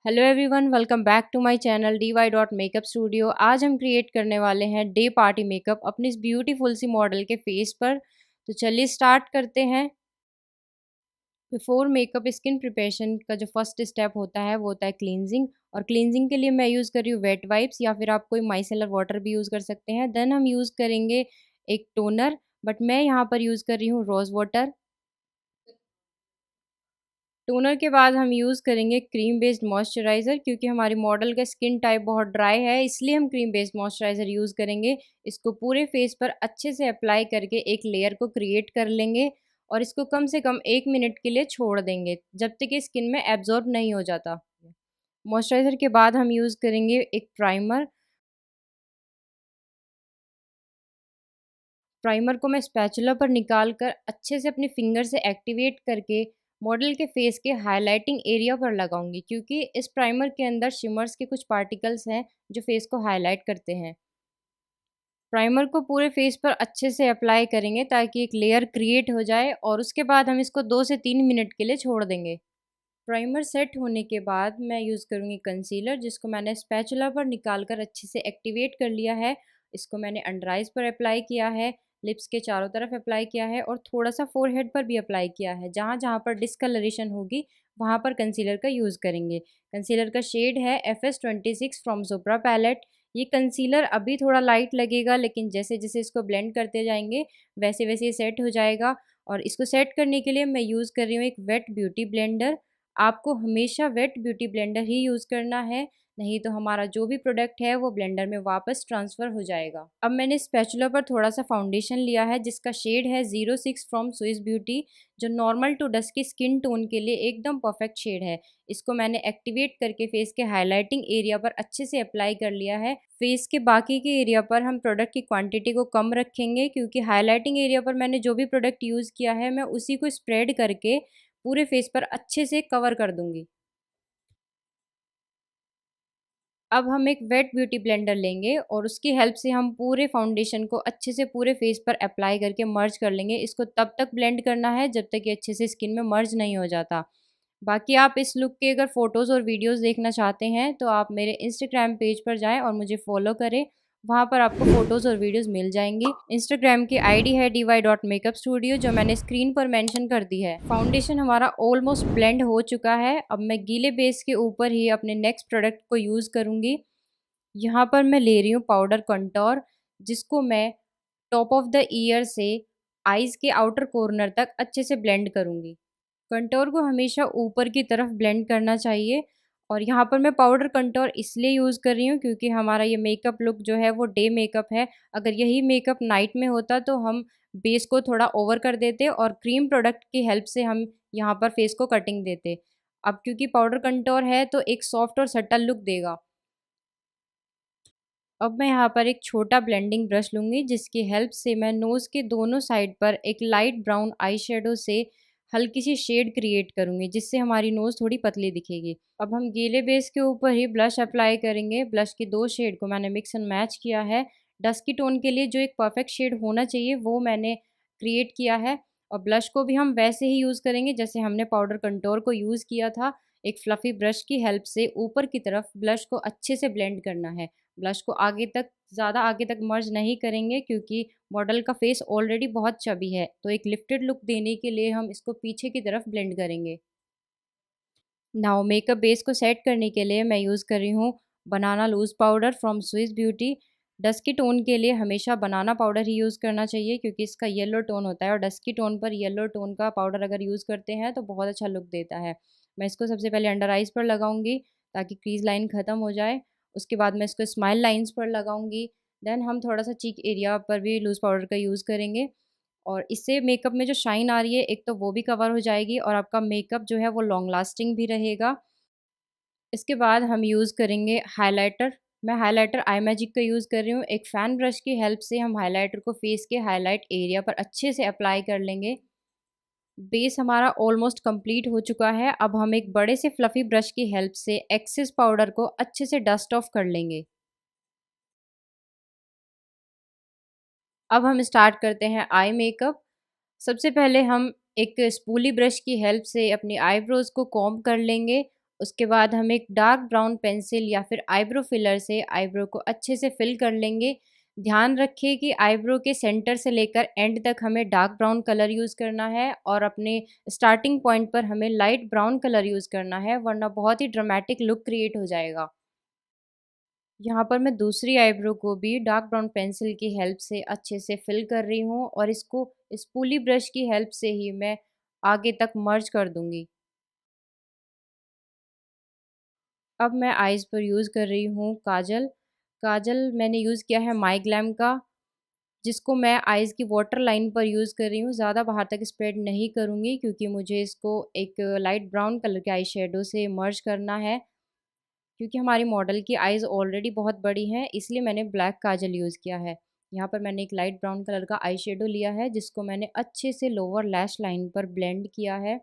Hello everyone, welcome back to my channel dy.makeup studio. आज हम create करने वाले हैं डे पार्टी मेकअप अपनी इस ब्यूटीफुल सी मॉडल के फेस पर। तो चलिए स्टार्ट करते हैं। बिफोर मेकअप स्किन प्रिपरेशन का जो फर्स्ट स्टेप होता है वो होता है क्लींजिंग। और क्लींजिंग के लिए मैं यूज़ कर रही हूँ वेट वाइप्स या फिर आप कोई माइसेलर वाटर भी यूज़ कर सकते हैं। देन हम यूज़ करेंगे एक टोनर, बट मैं यहाँ पर यूज़ कर रही हूँ रोज़ वाटर। टोनर के बाद हम यूज़ करेंगे क्रीम बेस्ड मॉइस्चराइज़र, क्योंकि हमारी मॉडल का स्किन टाइप बहुत ड्राई है, इसलिए हम क्रीम बेस्ड मॉइस्चराइज़र यूज़ करेंगे। इसको पूरे फेस पर अच्छे से अप्लाई करके एक लेयर को क्रिएट कर लेंगे और इसको कम से कम 1 मिनट के लिए छोड़ देंगे जब तक ये स्किन में एब्जॉर्ब नहीं हो जाता। मॉइस्चराइज़र के बाद हम यूज़ करेंगे एक प्राइमर। प्राइमर को मैं स्पैचुला पर निकाल कर अच्छे से अपने फिंगर से एक्टिवेट करके मॉडल के फेस के हाइलाइटिंग एरिया पर लगाऊंगी, क्योंकि इस प्राइमर के अंदर शिमर्स के कुछ पार्टिकल्स हैं जो फेस को हाईलाइट करते हैं। प्राइमर को पूरे फेस पर अच्छे से अप्लाई करेंगे ताकि एक लेयर क्रिएट हो जाए और उसके बाद हम इसको 2 से 3 मिनट के लिए छोड़ देंगे। प्राइमर सेट होने के बाद मैं यूज़ करूँगी कंसीलर, जिसको मैंने स्पैचुला पर निकाल कर अच्छे से एक्टिवेट कर लिया है। इसको मैंने अंडर आइज़ पर अप्लाई किया है, लिप्स के चारों तरफ अप्लाई किया है और थोड़ा सा फोरहेड पर भी अप्लाई किया है। जहाँ जहाँ पर डिस्कलरेशन होगी वहाँ पर कंसीलर का यूज़ करेंगे। कंसीलर का शेड है FS26 फ्रॉम ज़ोप्रा पैलेट। ये कंसीलर अभी थोड़ा लाइट लगेगा, लेकिन जैसे जैसे इसको ब्लेंड करते जाएंगे वैसे वैसे ये सेट हो जाएगा। और इसको सेट करने के लिए मैं यूज़ कर रही हूँ एक वेट ब्यूटी ब्लेंडर। आपको हमेशा वेट ब्यूटी ब्लेंडर ही यूज़ करना है, नहीं तो हमारा जो भी प्रोडक्ट है वो ब्लेंडर में वापस ट्रांसफ़र हो जाएगा। अब मैंने स्पैचुला पर थोड़ा सा फाउंडेशन लिया है जिसका शेड है 06 फ्रॉम स्विस ब्यूटी, जो normal to dusky skin tone के लिए एकदम परफेक्ट शेड है। इसको मैंने एक्टिवेट करके फेस के हाईलाइटिंग एरिया पर अच्छे से अप्लाई कर लिया है। फेस के बाकी के एरिया पर हम प्रोडक्ट की क्वांटिटी को कम रखेंगे, क्योंकि हाईलाइटिंग एरिया पर मैंने जो भी प्रोडक्ट यूज़ किया है मैं उसी को स्प्रेड करके पूरे फेस पर अच्छे से कवर कर दूंगी। अब हम एक वेट ब्यूटी ब्लेंडर लेंगे और उसकी हेल्प से हम पूरे फाउंडेशन को अच्छे से पूरे फेस पर अप्लाई करके मर्ज कर लेंगे। इसको तब तक ब्लेंड करना है जब तक ये अच्छे से स्किन में मर्ज नहीं हो जाता। बाकी आप इस लुक के अगर फ़ोटोज़ और वीडियोज़ देखना चाहते हैं तो आप मेरे इंस्टाग्राम पेज पर जाएँ और मुझे फ़ॉलो करें। वहाँ पर आपको फ़ोटोज़ और वीडियोज़ मिल जाएंगी। इंस्टाग्राम की आईडी है dy.makeup स्टूडियो, जो मैंने स्क्रीन पर मेंशन कर दी है। फाउंडेशन हमारा ऑलमोस्ट ब्लेंड हो चुका है। अब मैं गीले बेस के ऊपर ही अपने नेक्स्ट प्रोडक्ट को यूज़ करूँगी। यहाँ पर मैं ले रही हूँ पाउडर कंटोर, जिसको मैं टॉप ऑफ द ईयर से आईज़ के आउटर कॉर्नर तक अच्छे से ब्लेंड करूँगी। कंटोर को हमेशा ऊपर की तरफ ब्लेंड करना चाहिए। और यहाँ पर मैं पाउडर कंटोर इसलिए यूज़ कर रही हूँ क्योंकि हमारा ये मेकअप लुक जो है वो डे मेकअप है। अगर यही मेकअप नाइट में होता तो हम बेस को थोड़ा ओवर कर देते और क्रीम प्रोडक्ट की हेल्प से हम यहाँ पर फेस को कटिंग देते। अब क्योंकि पाउडर कंटोर है तो एक सॉफ्ट और सटल लुक देगा। अब मैं यहाँ पर एक छोटा ब्लेंडिंग ब्रश लूँगी, जिसकी हेल्प से मैं नोज़ के दोनों साइड पर एक लाइट ब्राउन आई शेडो से हल्की सी शेड क्रिएट करूँगी, जिससे हमारी नोज़ थोड़ी पतली दिखेगी। अब हम गीले बेस के ऊपर ही ब्लश अप्लाई करेंगे। ब्लश की दो शेड को मैंने मिक्स एंड मैच किया है। डस्की टोन के लिए जो एक परफेक्ट शेड होना चाहिए वो मैंने क्रिएट किया है। और ब्लश को भी हम वैसे ही यूज़ करेंगे जैसे हमने पाउडर कंटोर को यूज़ किया था। एक फ्लफ़ी ब्रश की हेल्प से ऊपर की तरफ ब्लश को अच्छे से ब्लेंड करना है। ब्लश को आगे तक ज़्यादा आगे तक मर्ज नहीं करेंगे, क्योंकि मॉडल का फेस ऑलरेडी बहुत चबी है, तो एक लिफ्टेड लुक देने के लिए हम इसको पीछे की तरफ ब्लेंड करेंगे। नाउ मेकअप बेस को सेट करने के लिए मैं यूज़ कर रही हूँ banana loose powder from Swiss beauty. Dusky tone के लिए हमेशा बनाना पाउडर ही यूज़ करना चाहिए, क्योंकि इसका येलो टोन होता है और डस्की टोन पर येलो टोन का पाउडर अगर यूज़ करते हैं तो बहुत अच्छा लुक देता है। मैं इसको सबसे पहले अंडर आइज़ पर लगाऊंगी ताकि क्रीज लाइन ख़त्म हो जाए। उसके बाद मैं इसको स्माइल लाइन्स पर लगाऊंगी। देन हम थोड़ा सा चीक एरिया पर भी लूज़ पाउडर का यूज़ करेंगे और इससे मेकअप में जो शाइन आ रही है एक तो वो भी कवर हो जाएगी और आपका मेकअप जो है वो लॉन्ग लास्टिंग भी रहेगा। इसके बाद हम यूज़ करेंगे हाइलाइटर। मैं हाइलाइटर आई मैजिक का यूज़ कर रही हूँ। एक फ़ैन ब्रश की हेल्प से हम हाइलाइटर को फेस के हाइलाइट एरिया पर अच्छे से अप्लाई कर लेंगे। बेस हमारा ऑलमोस्ट कंप्लीट हो चुका है। अब हम एक बड़े से फ्लफ़ी ब्रश की हेल्प से एक्सेस पाउडर को अच्छे से डस्ट ऑफ कर लेंगे। अब हम स्टार्ट करते हैं आई मेकअप। सबसे पहले हम एक स्पूली ब्रश की हेल्प से अपनी आईब्रोज़ को कॉम्ब कर लेंगे उसके बाद हम एक डार्क ब्राउन पेंसिल या फिर आईब्रो फिलर से आईब्रो को अच्छे से फिल कर लेंगे। ध्यान रखिए कि आईब्रो के सेंटर से लेकर एंड तक हमें डार्क ब्राउन कलर यूज़ करना है और अपने स्टार्टिंग पॉइंट पर हमें लाइट ब्राउन कलर यूज़ करना है, वरना बहुत ही ड्रामेटिक लुक क्रिएट हो जाएगा। यहाँ पर मैं दूसरी आईब्रो को भी डार्क ब्राउन पेंसिल की हेल्प से अच्छे से फिल कर रही हूँ और इसको स्पूली ब्रश की हेल्प से ही मैं आगे तक मर्ज कर दूँगी। अब मैं आईज़ पर यूज़ कर रही हूँ काजल। काजल मैंने यूज़ किया है माई ग्लैम का, जिसको मैं आईज़ की वाटर लाइन पर यूज़ कर रही हूँ। ज़्यादा बाहर तक स्प्रेड नहीं करूँगी क्योंकि मुझे इसको एक लाइट ब्राउन कलर के आई शेडो से मर्ज करना है। क्योंकि हमारी मॉडल की आईज़ ऑलरेडी बहुत बड़ी हैं, इसलिए मैंने ब्लैक काजल यूज़ किया है। यहाँ पर मैंने एक लाइट ब्राउन कलर का आई शेडो लिया है, जिसको मैंने अच्छे से लोअर लैश लाइन पर ब्लेंड किया है।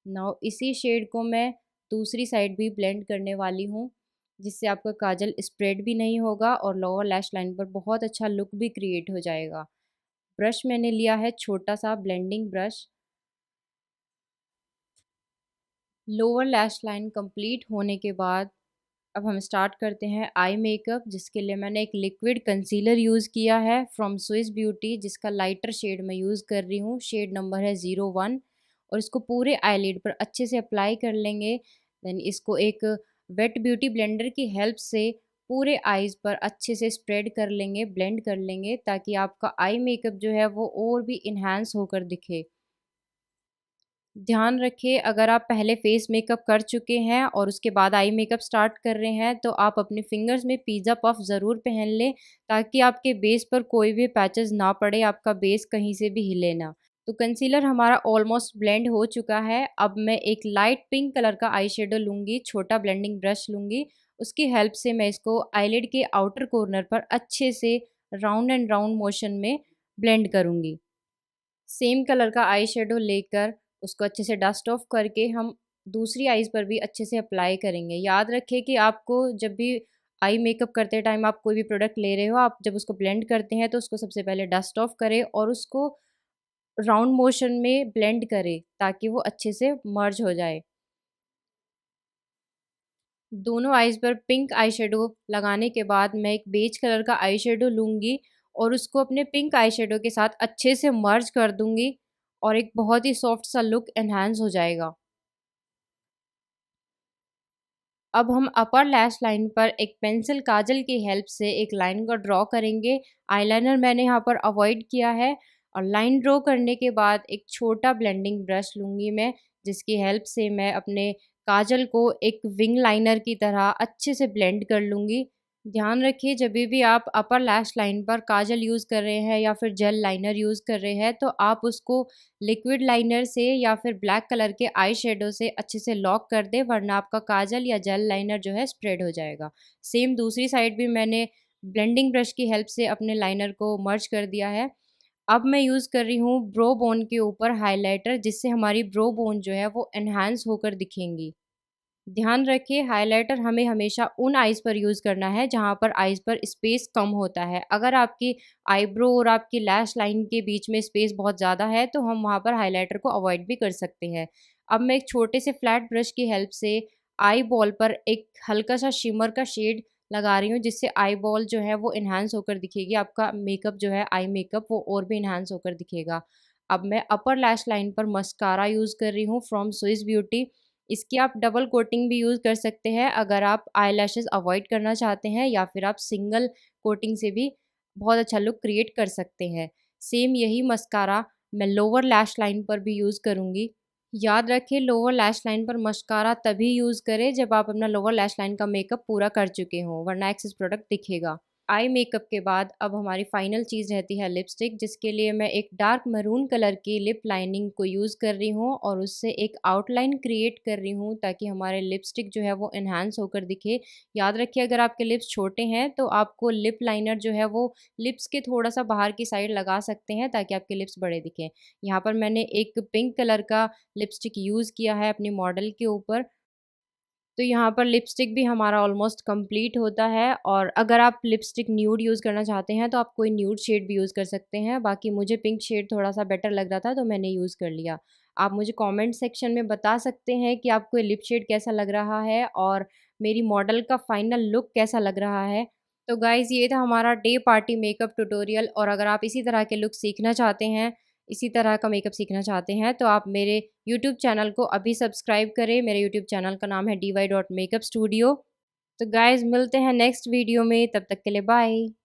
नाउ इसी शेड को मैं दूसरी साइड भी ब्लेंड करने वाली हूँ, जिससे आपका काजल स्प्रेड भी नहीं होगा और लोअर लैश लाइन पर बहुत अच्छा लुक भी क्रिएट हो जाएगा। ब्रश मैंने लिया है छोटा-सा blending brush. Lower lash line complete होने के बाद अब हम स्टार्ट करते हैं आई मेकअप, जिसके लिए मैंने एक लिक्विड कंसीलर यूज़ किया है फ्रॉम स्विस ब्यूटी, जिसका लाइटर शेड मैं यूज़ कर रही हूँ। शेड नंबर है 01 और इसको पूरे आईलिड पर अच्छे से अप्लाई कर लेंगे। देन इसको एक वेट ब्यूटी ब्लेंडर की हेल्प से पूरे आईज़ पर अच्छे से स्प्रेड कर लेंगे, ब्लेंड कर लेंगे, ताकि आपका आई मेकअप जो है वो और भी इन्हांस होकर दिखे। ध्यान रखिए, अगर आप पहले फेस मेकअप कर चुके हैं और उसके बाद आई मेकअप स्टार्ट कर रहे हैं, तो आप अपने फिंगर्स में पिज़्ज़ा पफ ज़रूर पहन लें, ताकि आपके बेस पर कोई भी पैचेस ना पड़े, आपका बेस कहीं से भी हिले ना। तो कंसीलर हमारा ऑलमोस्ट ब्लेंड हो चुका है। अब मैं एक लाइट पिंक कलर का आई शेडो लूँगी, छोटा ब्लेंडिंग ब्रश लूँगी। उसकी हेल्प से मैं इसको आईलिड के आउटर कॉर्नर पर अच्छे से राउंड एंड राउंड मोशन में ब्लेंड करूँगी। सेम कलर का आई शेडो लेकर उसको अच्छे से डस्ट ऑफ करके हम दूसरी आईज़ पर भी अच्छे से अप्लाई करेंगे। याद रखें कि आपको जब भी आई मेकअप करते टाइम आप कोई भी प्रोडक्ट ले रहे हो, आप जब उसको ब्लेंड करते हैं तो उसको सबसे पहले डस्ट ऑफ करें और उसको राउंड मोशन में ब्लेंड करें, ताकि वो अच्छे से मर्ज हो जाए। दोनों आईज़ पर पिंक आई शेडो लगाने के बाद मैं एक बेज कलर का आई शेडो लूँगी और उसको अपने पिंक आई शेडो के साथ अच्छे से मर्ज कर दूँगी और एक बहुत ही सॉफ्ट सा लुक एनहांस हो जाएगा। अब हम अपर लैश लाइन पर एक पेंसिल काजल की हेल्प से एक लाइन को ड्रॉ करेंगे। आईलाइनर मैंने यहाँ पर अवॉइड किया है और लाइन ड्रॉ करने के बाद एक छोटा ब्लेंडिंग ब्रश लूँगी मैं, जिसकी हेल्प से मैं अपने काजल को एक विंग लाइनर की तरह अच्छे से ब्लेंड कर लूँगी। ध्यान रखिए, जब भी आप अपर लैश लाइन पर काजल यूज़ कर रहे हैं या फिर जेल लाइनर यूज़ कर रहे हैं, तो आप उसको लिक्विड लाइनर से या फिर ब्लैक कलर के आई शेडो से अच्छे से लॉक कर दें, वरना आपका काजल या जेल लाइनर जो है स्प्रेड हो जाएगा। सेम दूसरी साइड भी मैंने ब्लेंडिंग ब्रश की हेल्प से अपने लाइनर को मर्ज कर दिया है। अब मैं यूज़ कर रही हूँ ब्रो बोन के ऊपर हाइलाइटर, जिससे हमारी ब्रो बोन जो है वो एनहांस होकर दिखेंगी। ध्यान रखिए, हाइलाइटर हमें हमेशा उन आईज़ पर यूज़ करना है जहाँ पर आईज़ पर स्पेस कम होता है। अगर आपकी आईब्रो और आपकी लैश लाइन के बीच में स्पेस बहुत ज़्यादा है, तो हम वहाँ पर हाइलाइटर को अवॉइड भी कर सकते हैं। अब मैं एक छोटे से फ्लैट ब्रश की हेल्प से आई बॉल पर एक हल्का सा शिमर का शेड लगा रही हूँ, जिससे आई बॉल जो है वो एनहांस होकर दिखेगी। आपका मेकअप जो है आई मेकअप वो और भी एनहांस होकर दिखेगा। अब मैं अपर लैश लाइन पर मस्कारा यूज़ कर रही हूँ फ्रॉम स्विस ब्यूटी। इसकी आप डबल कोटिंग भी यूज़ कर सकते हैं अगर आप आईलैशेस अवॉइड करना चाहते हैं, या फिर आप सिंगल कोटिंग से भी बहुत अच्छा लुक क्रिएट कर सकते हैं। सेम यही मस्कारा मैं लोअर लैश लाइन पर भी यूज़ करूँगी। याद रखें, लोअर लैश लाइन पर मस्कारा तभी यूज़ करें जब आप अपना लोअर लैश लाइन का मेकअप पूरा कर चुके हों, वरना एक्सेस प्रोडक्ट दिखेगा। आई मेकअप के बाद अब हमारी फाइनल चीज़ रहती है लिपस्टिक, जिसके लिए मैं एक डार्क मैरून कलर की लिप लाइनिंग को यूज़ कर रही हूँ और उससे एक आउटलाइन क्रिएट कर रही हूँ, ताकि हमारे लिपस्टिक जो है वो एनहांस होकर दिखे। याद रखिए, अगर आपके लिप्स छोटे हैं तो आपको लिप लाइनर जो है वो लिप्स के थोड़ा सा बाहर की साइड लगा सकते हैं, ताकि आपके लिप्स बड़े दिखें। यहाँ पर मैंने एक पिंक कलर का लिपस्टिक यूज़ किया है अपनी मॉडल के ऊपर। तो यहाँ पर लिपस्टिक भी हमारा ऑलमोस्ट कंप्लीट होता है, और अगर आप लिपस्टिक न्यूड यूज़ करना चाहते हैं तो आप कोई न्यूड शेड भी यूज़ कर सकते हैं। बाकी मुझे पिंक शेड थोड़ा-सा बेटर लग रहा था, तो मैंने यूज़ कर लिया। आप मुझे कमेंट सेक्शन में बता सकते हैं कि आपको ये लिप शेड कैसा लग रहा है और मेरी मॉडल का फाइनल लुक कैसा लग रहा है। तो गाइज़ ये था हमारा डे पार्टी मेकअप ट्यूटोरियल, और अगर आप इसी तरह के लुक सीखना चाहते हैं, इसी तरह का मेकअप सीखना चाहते हैं, तो आप मेरे यूट्यूब चैनल को अभी सब्सक्राइब करें। मेरे यूट्यूब चैनल का नाम है dy.makeup studio। तो गाइज़ मिलते हैं नेक्स्ट वीडियो में, तब तक के लिए बाय।